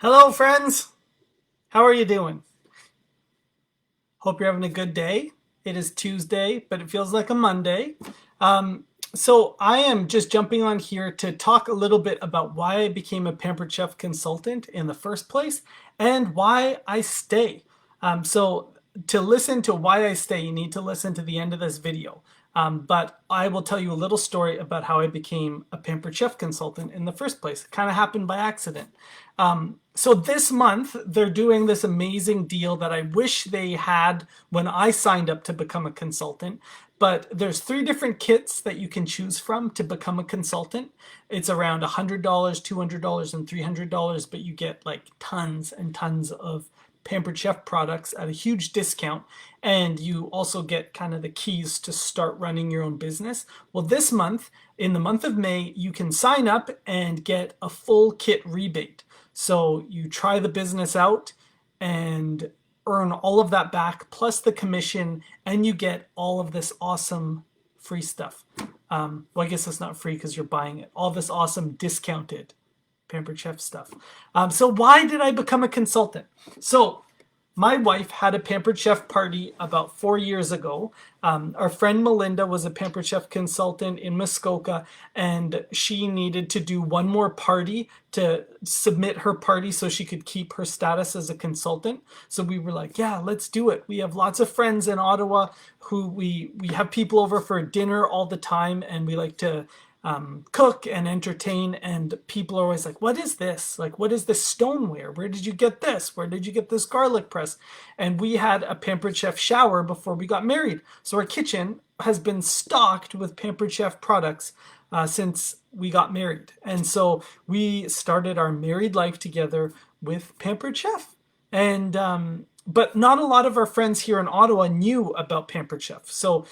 Hello, friends. How are you doing? Hope you're having a good day. It is Tuesday, but it feels like a Monday. Um, so I am just jumping on here to talk a little bit about why I became a Pampered Chef consultant in the first place and why I stay. So to listen to why I stay, you need to listen to the end of this video. But I will tell you a little story about how I became a Pampered Chef consultant in the first place. It kind of happened by accident. So this month, they're doing this amazing deal that I wish they had when I signed up to become a consultant. But there's 3 different kits that you can choose from to become a consultant. It's around $100, $200, and $300, but you get like tons and tons of Pampered Chef products at a huge discount, and you also get kind of the keys to start running your own business. Well, this month, in the month of May, you can sign up and get a full kit rebate. So you try the business out and earn all of that back plus the commission, and you get all of this awesome free stuff. Well, I guess it's not free because you're buying it. All this awesome discounted Pampered Chef stuff. So why did I become a consultant? So my wife had a Pampered Chef party about 4 years ago. Our friend Melinda was a Pampered Chef consultant in Muskoka, and she needed to do one more party to submit her party so she could keep her status as a consultant. So we were like, yeah, let's do it. We have lots of friends in Ottawa who we have people over for dinner all the time, and we like to cook and entertain, and people are always like, what is this? Like, what is this stoneware? Where did you get this? Where did you get this garlic press? And we had a Pampered Chef shower before we got married. So our kitchen has been stocked with Pampered Chef products since we got married. And so we started our married life together with Pampered Chef. And but not a lot of our friends here in Ottawa knew about Pampered Chef. So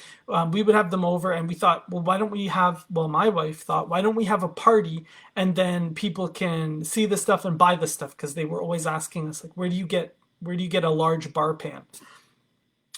we would have them over, and we thought, well, why don't we have, well, my wife thought, why don't we have a party, and then people can see the stuff and buy the stuff, because they were always asking us, like, where do you get a large bar pan?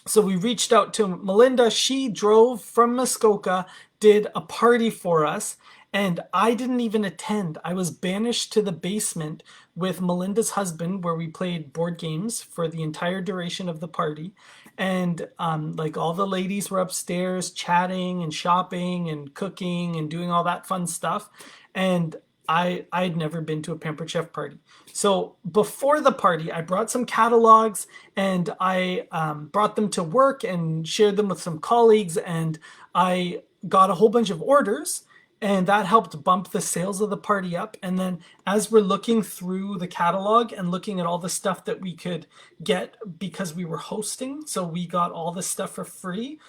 So we reached out to Melinda. She drove from Muskoka, did a party for us, and I didn't even attend. I was banished to the basement with Melinda's husband, where we played board games for the entire duration of the party. And like, all the ladies were upstairs chatting and shopping and cooking and doing all that fun stuff. And I'd never been to a Pampered Chef party. So before the party, I brought some catalogs, and I brought them to work and shared them with some colleagues, and I got a whole bunch of orders, and that helped bump the sales of the party up. And then as we're looking through the catalog and looking at all the stuff that we could get because we were hosting, so we got all this stuff for free.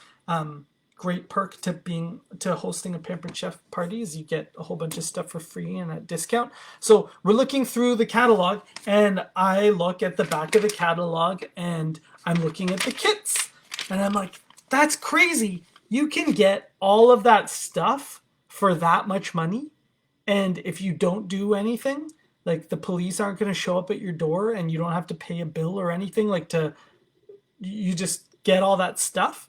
Great perk to hosting a Pampered Chef party is you get a whole bunch of stuff for free and at discount. So we're looking through the catalog, and I look at the back of the catalog, and I'm looking at the kits, and I'm like, that's crazy. You can get all of that stuff for that much money, and if you don't do anything, like, the police aren't going to show up at your door, and you don't have to pay a bill or anything, like, you just get all that stuff.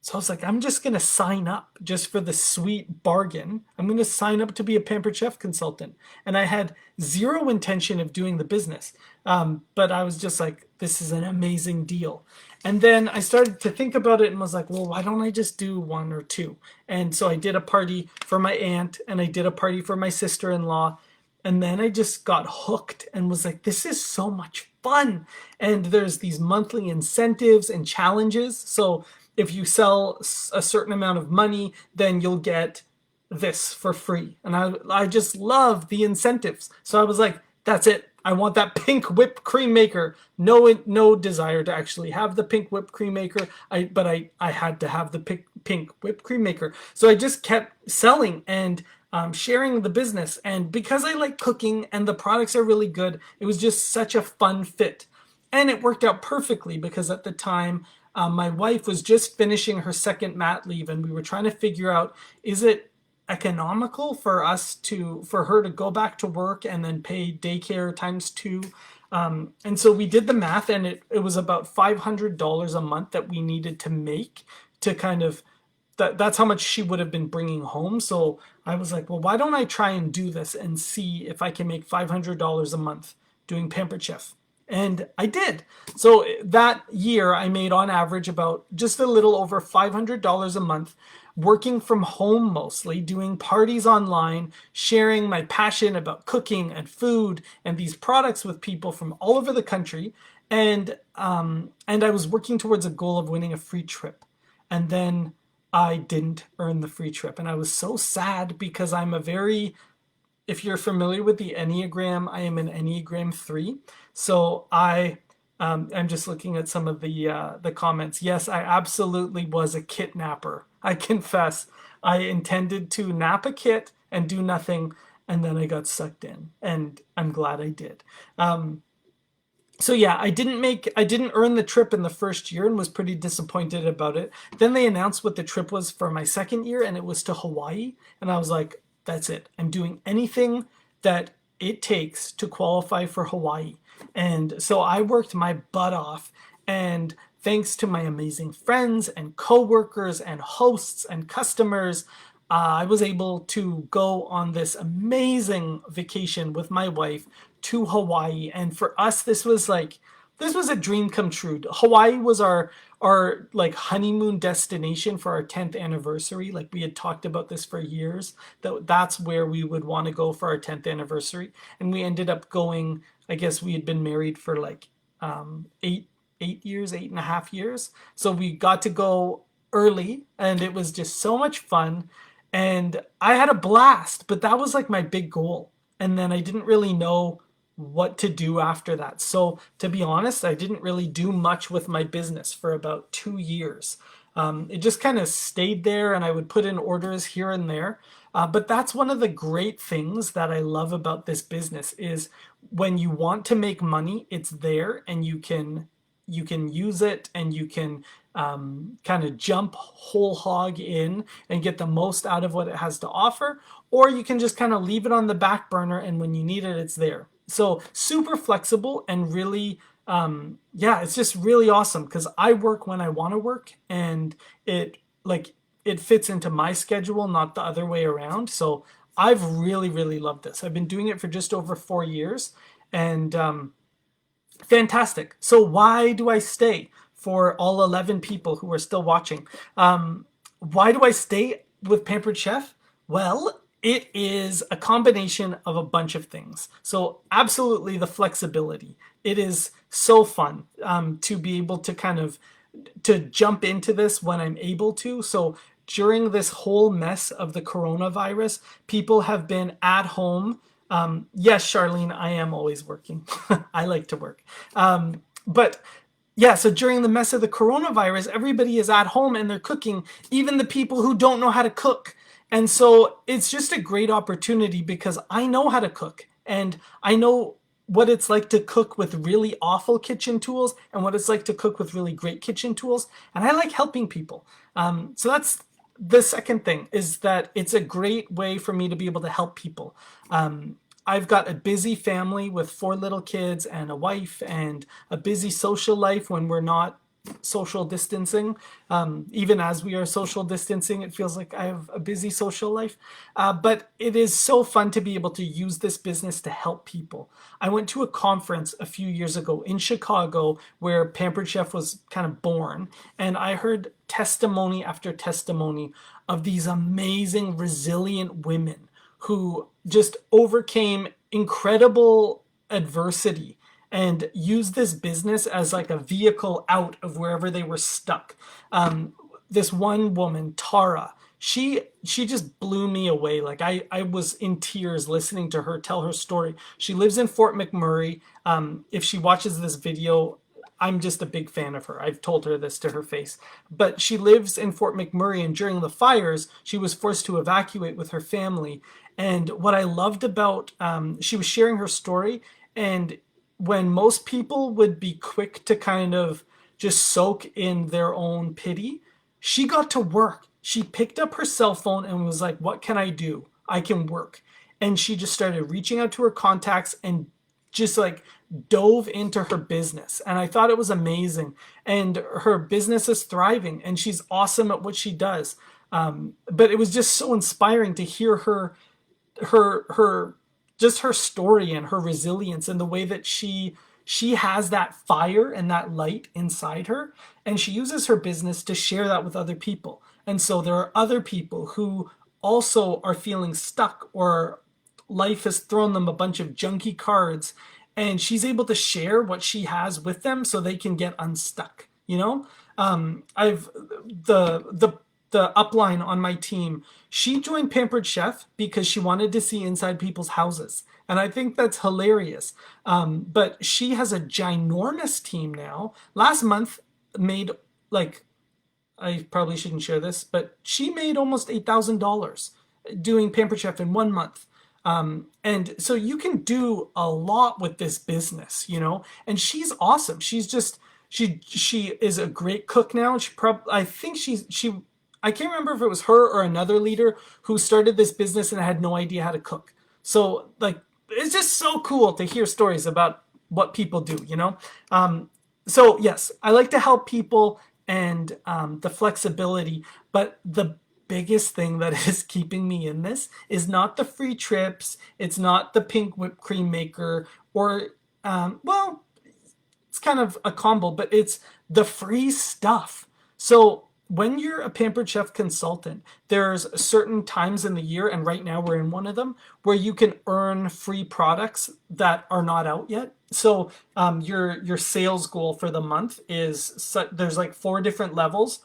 So I was like, I'm just going to sign up just for the sweet bargain. I'm going to sign up to be a Pampered Chef consultant. And I had zero intention of doing the business. But I was just like, this is an amazing deal. And then I started to think about it and was like, well, why don't I just do 1 or 2? And so I did a party for my aunt, and I did a party for my sister-in-law. And then I just got hooked and was like, this is so much fun. And there's these monthly incentives and challenges. So if you sell a certain amount of money, then you'll get this for free. And I just love the incentives. So I was like, that's it. I want that pink whipped cream maker. No desire to actually have the pink whipped cream maker. But I had to have the pink whipped cream maker. So I just kept selling and sharing the business. And because I like cooking and the products are really good, it was just such a fun fit. And it worked out perfectly because at the time, my wife was just finishing her second mat leave, and we were trying to figure out, is it economical for her to go back to work and then pay daycare times 2? And so we did the math, and it was about $500 a month that we needed to make to kind of, that's how much she would have been bringing home. So I was like, well, why don't I try and do this and see if I can make $500 a month doing Pampered Chef. And I did. So that year, I made on average about just a little over $500 a month, working from home mostly, doing parties online, sharing my passion about cooking and food and these products with people from all over the country. And I was working towards a goal of winning a free trip. And then I didn't earn the free trip. And I was so sad because I'm a very, if you're familiar with the Enneagram, I am an Enneagram 3. So I'm just looking at some of the comments. Yes, I absolutely was a kidnapper. I confess. I intended to nap a kit and do nothing, and then I got sucked in, and I'm glad I did. So yeah, I didn't earn the trip in the first year and was pretty disappointed about it. Then they announced what the trip was for my second year, and it was to Hawaii. And I was like, that's it. I'm doing anything that it takes to qualify for Hawaii. And so I worked my butt off, and thanks to my amazing friends and coworkers and hosts and customers, I was able to go on this amazing vacation with my wife to Hawaii. And for us, this was a dream come true. Hawaii was our like honeymoon destination for our 10th anniversary. Like we had talked about this for years, that's where we would want to go for our 10th anniversary. And we ended up going, I guess we had been married for like 8 years, 8.5 years. So we got to go early, and it was just so much fun. And I had a blast, but that was like my big goal. And then I didn't really know what to do after that. So to be honest, I didn't really do much with my business for about 2 years. It just kind of stayed there, and I would put in orders here and there. But that's one of the great things that I love about this business is when you want to make money, it's there, and you can use it, and you can kind of jump whole hog in and get the most out of what it has to offer, or you can just kind of leave it on the back burner, and when you need it, it's there. So super flexible, and really, yeah, it's just really awesome because I work when I want to work, and it fits into my schedule, not the other way around. So I've really, really loved this. I've been doing it for just over 4 years, and fantastic. So why do I stay? For all 11 people who are still watching, why do I stay with Pampered Chef? Well, it is a combination of a bunch of things. So absolutely the flexibility. It is so fun to be able to kind of to jump into this when I'm able to. So during this whole mess of the coronavirus, people have been at home. Yes, Charlene, I am always working. I like to work. But yeah, so during the mess of the coronavirus, everybody is at home and they're cooking, even the people who don't know how to cook. And so it's just a great opportunity because I know how to cook, and I know what it's like to cook with really awful kitchen tools and what it's like to cook with really great kitchen tools. And I like helping people. So that's the second thing, is that it's a great way for me to be able to help people. I've got a busy family with 4 little kids and a wife, and a busy social life when we're not social distancing. Even as we are social distancing, it feels like I have a busy social life. But it is so fun to be able to use this business to help people. I went to a conference a few years ago in Chicago where Pampered Chef was kind of born, and I heard testimony after testimony of these amazing, resilient women who just overcame incredible adversity and used this business as like a vehicle out of wherever they were stuck. This one woman, Tara, she just blew me away. Like I was in tears listening to her tell her story. She lives in Fort McMurray. If she watches this video, I'm just a big fan of her. I've told her this to her face. But she lives in Fort McMurray, and during the fires, she was forced to evacuate with her family. And what I loved about, she was sharing her story, and when most people would be quick to kind of just soak in their own pity, she got to work. She picked up her cell phone and was like, what can I do? I can work. And she just started reaching out to her contacts and just like dove into her business. And I thought it was amazing. And her business is thriving, and she's awesome at what she does. But it was just so inspiring to hear her just her story and her resilience and the way that she has that fire and that light inside her, and she uses her business to share that with other people. And so there are other people who also are feeling stuck, or life has thrown them a bunch of junky cards, and she's able to share what she has with them so they can get unstuck. I've the upline on my team. She joined Pampered Chef because she wanted to see inside people's houses, and I think that's hilarious. But she has a ginormous team now. Last month made, like, I probably shouldn't share this, but she made almost $8,000 doing Pampered Chef in 1 month. And so you can do a lot with this business, and she's awesome. She's just, she is a great cook now. I think I can't remember if it was her or another leader who started this business and had no idea how to cook. So, like, it's just so cool to hear stories about what people do. So yes, I like to help people, and the flexibility, but the biggest thing that is keeping me in this is not the free trips. It's not the pink whipped cream maker, or well, it's kind of a combo, but it's the free stuff. So when you're a Pampered Chef consultant, there's certain times in the year, and right now we're in one of them, where you can earn free products that are not out yet. So your sales goal for the month is, there's like 4 different levels,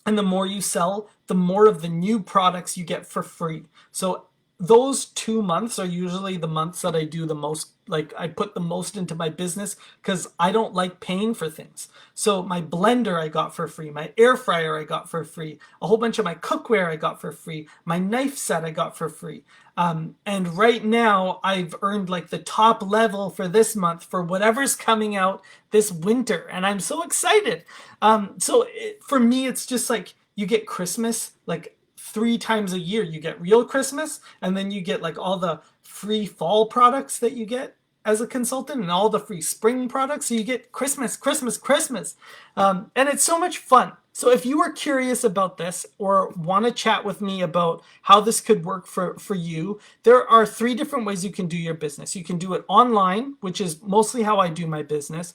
and the more you sell, the more of the new products you get for free. So those 2 months are usually the months that I do the most, like I put the most into my business, because I don't like paying for things. So my blender I got for free, my air fryer I got for free, a whole bunch of my cookware I got for free, my knife set I got for free. And right now I've earned like the top level for this month for whatever's coming out this winter, and I'm so excited. For me, it's just like you get Christmas like 3 times a year. You get real Christmas, and then you get like all the free fall products that you get as a consultant, and all the free spring products. So you get Christmas, Christmas, Christmas. And it's so much fun. So if you are curious about this, or want to chat with me about how this could work for you, there are 3 different ways you can do your business. You can do it online, which is mostly how I do my business,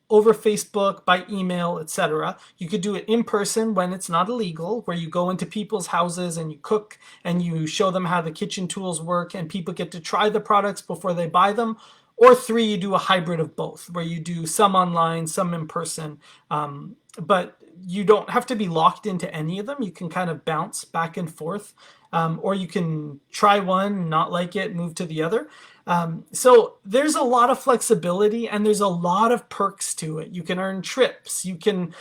over Facebook, by email, etc. You could do it in person when it's not illegal, where you go into people's houses and you cook and you show them how the kitchen tools work, and people get to try the products before they buy them. Or 3, you do a hybrid of both, where you do some online, some in person. But you don't have to be locked into any of them. You can kind of bounce back and forth. Or you can try one, not like it, move to the other. So there's a lot of flexibility, and there's a lot of perks to it. You can earn trips. You can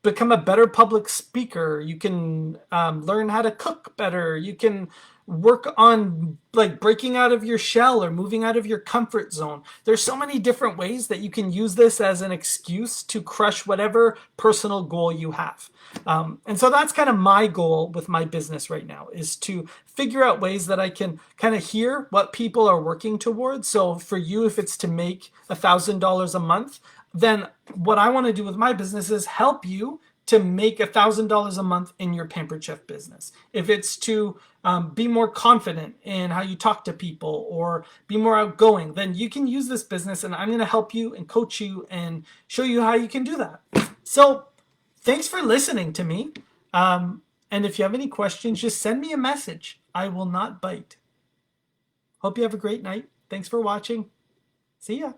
become a better public speaker. You can learn how to cook better. You can work on like breaking out of your shell or moving out of your comfort zone. There's so many different ways that you can use this as an excuse to crush whatever personal goal you have. And so that's kind of my goal with my business right now, is to figure out ways that I can kind of hear what people are working towards. So for you, if it's to make $1,000 a month, then what I want to do with my business is help you to make $1,000 a month in your Pampered Chef business. If it's to be more confident in how you talk to people, or be more outgoing, then you can use this business, and I'm going to help you and coach you and show you how you can do that. So thanks for listening to me. And if you have any questions, just send me a message. I will not bite. Hope you have a great night. Thanks for watching. See ya.